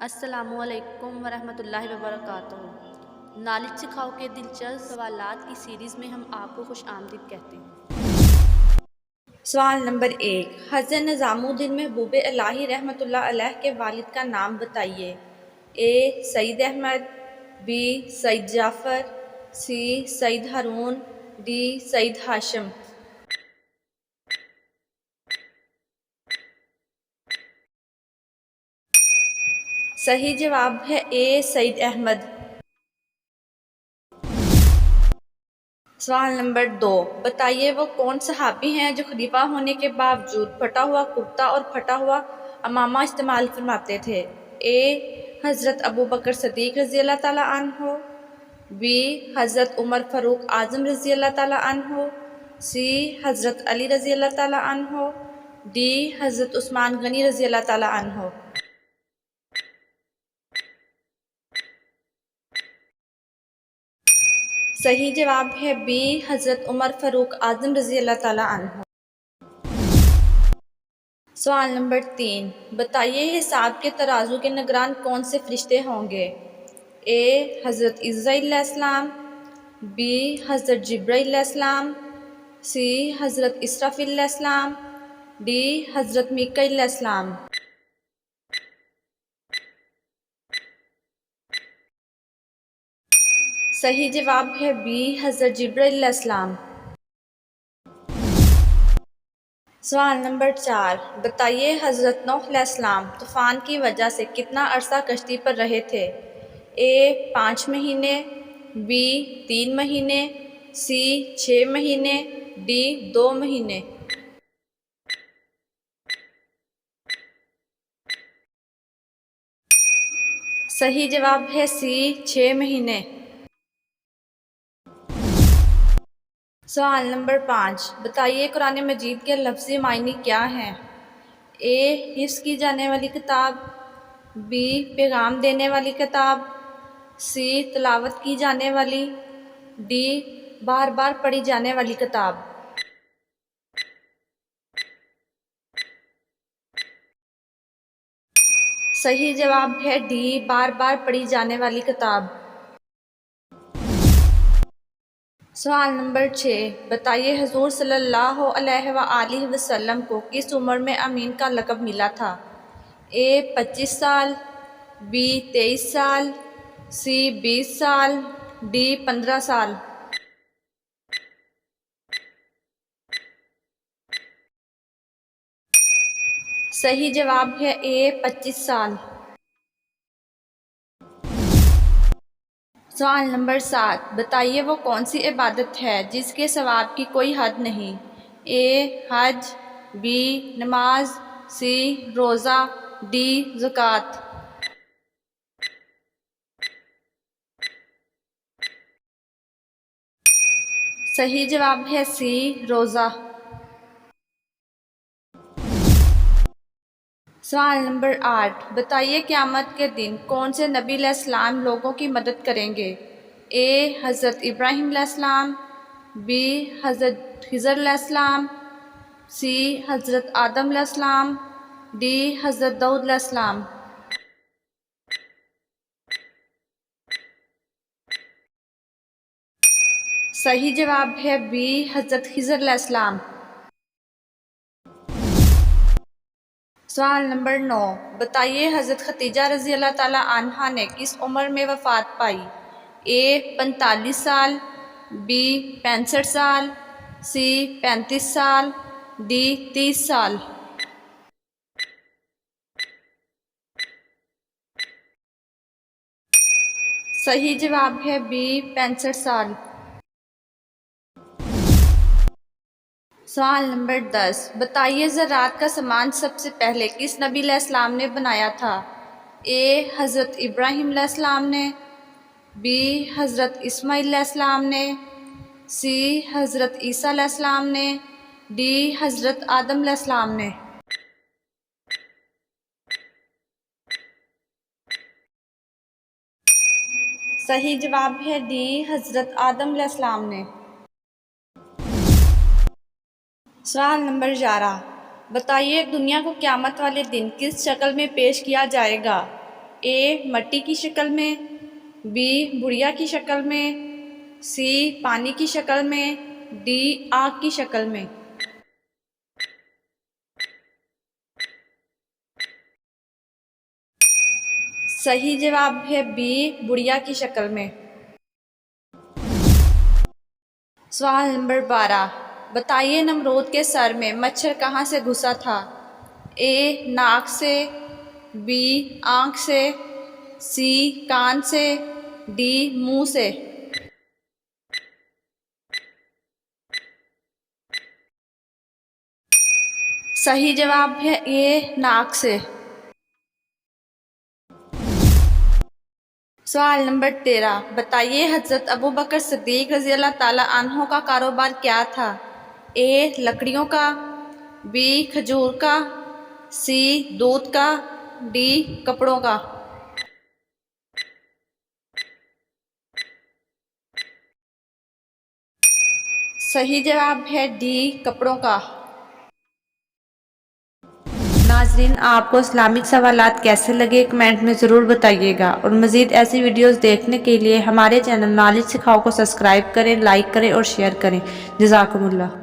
السلام علیکم ورحمۃ اللہ وبرکاتہ۔ نالج سکھاؤ کے دلچسپ سوالات کی سیریز میں ہم آپ کو خوش آمدید کہتے ہیں۔ سوال نمبر 1، حضرت نظام الدین محبوب الہی رحمۃ اللہ علیہ کے والد کا نام بتائیے۔ A Syed Ahmed, B Syed Jafar, C Syed Haroon, D Syed Hashim. صحیح جواب ہے اے سید احمد۔ سوال نمبر 2، بتائیے وہ کون صحابی ہیں جو خلیفہ ہونے کے باوجود پھٹا ہوا کرتا اور پھٹا ہوا عمامہ استعمال فرماتے تھے۔ اے حضرت ابو بکر صدیق رضی اللہ تعالیٰ عنہ، بی حضرت عمر فاروق اعظم رضی اللہ تعالیٰ عنہ، سی حضرت علی رضی اللہ تعالیٰ عنہ، ڈی حضرت عثمان غنی رضی اللہ تعالیٰ عنہ۔ صحیح جواب ہے بی حضرت عمر فاروق اعظم رضی اللہ تعالیٰ عنہ۔ سوال نمبر 3، بتائیے حساب کے ترازو کے نگران کون سے فرشتے ہوں گے؟ اے حضرت عزرائیل علیہ السلام، بی حضرت جبرائیل علیہ السلام، سی حضرت اسرافیل علیہ السلام، ڈی حضرت میکائیل علیہ السلام۔ صحیح جواب ہے بی حضرت جبرائیل علیہ السلام۔ سوال نمبر 4، بتائیے حضرت نوح علیہ السلام طوفان کی وجہ سے کتنا عرصہ کشتی پر رہے تھے؟ اے 5 مہینے، بی 3 مہینے، سی 6 مہینے، ڈی 2 مہینے۔ صحیح جواب ہے سی 6 مہینے۔ سوال نمبر 5، بتائیے قرآن مجید کے لفظی معنی کیا ہیں؟ اے حفظ کی جانے والی کتاب، بی پیغام دینے والی کتاب، سی تلاوت کی جانے والی، ڈی بار بار پڑھی جانے والی کتاب۔ صحیح جواب ہے ڈی بار بار پڑھی جانے والی کتاب۔ سوال نمبر 6، بتائیے حضور صلی اللہ علیہ وآلہ وسلم کو کس عمر میں امین کا لقب ملا تھا؟ اے 25 سال، بی 23 سال، سی 20 سال، ڈی 15 سال۔ صحیح جواب ہے اے 25 سال۔ سوال نمبر 7، بتائیے وہ کون سی عبادت ہے جس کے ثواب کی کوئی حد نہیں؟ اے حج، بی نماز، سی روزہ، ڈی زکوٰۃ۔ صحیح جواب ہے سی روزہ۔ سوال نمبر 8، بتائیے قیامت کے دن کون سے نبی علیہ السلام لوگوں کی مدد کریں گے؟ اے حضرت ابراہیم علیہ السلام، بی حضرت خضر علیہ السلام، سی حضرت آدم علیہ السلام، ڈی حضرت داؤد علیہ السلام۔ صحیح جواب ہے بی حضرت خضر علیہ السلام۔ سوال نمبر 9، بتائیے حضرت خدیجہ رضی اللہ تعالیٰ عنہا نے کس عمر میں وفات پائی؟ اے 45 سال، بی 65 سال، سی 35 سال، ڈی 30 سال۔ صحیح جواب ہے بی 65 سال۔ سوال نمبر 10، بتائیے زراعت کا سامان سب سے پہلے کس نبی علیہ السلام نے بنایا تھا؟ اے حضرت ابراہیم علیہ السلام نے، بی حضرت اسماعیل علیہ السلام نے، سی حضرت عیسیٰ علیہ السلام نے، ڈی حضرت آدم علیہ السلام نے۔ صحیح جواب ہے ڈی حضرت آدم علیہ السلام نے۔ سوال نمبر 11، بتائیے دنیا کو قیامت والے دن کس شکل میں پیش کیا جائے گا؟ اے مٹی کی شکل میں، بی بڑیا کی شکل میں، سی پانی کی شکل میں، ڈی آگ کی شکل میں۔ صحیح جواب ہے بی بڑیا کی شکل میں۔ سوال نمبر 12، بتائیے نمرود کے سر میں مچھر کہاں سے گھسا تھا؟ اے ناک سے، بی آنکھ سے، سی کان سے، ڈی منہ سے۔ صحیح جواب ہے اے ناک سے۔ سوال نمبر 13، بتائیے حضرت ابوبکر صدیق رضی اللہ تعالیٰ عنہ کا کاروبار کیا تھا؟ اے لکڑیوں کا، بی کھجور کا، سی دودھ کا، ڈی کپڑوں کا۔ صحیح جواب ہے ڈی کپڑوں کا۔ ناظرین، آپ کو اسلامک سوالات کیسے لگے کمنٹ میں ضرور بتائیے گا، اور مزید ایسی ویڈیوز دیکھنے کے لیے ہمارے چینل نالج سکھاؤ کو سبسکرائب کریں، لائک کریں اور شیئر کریں۔ جزاکم اللہ۔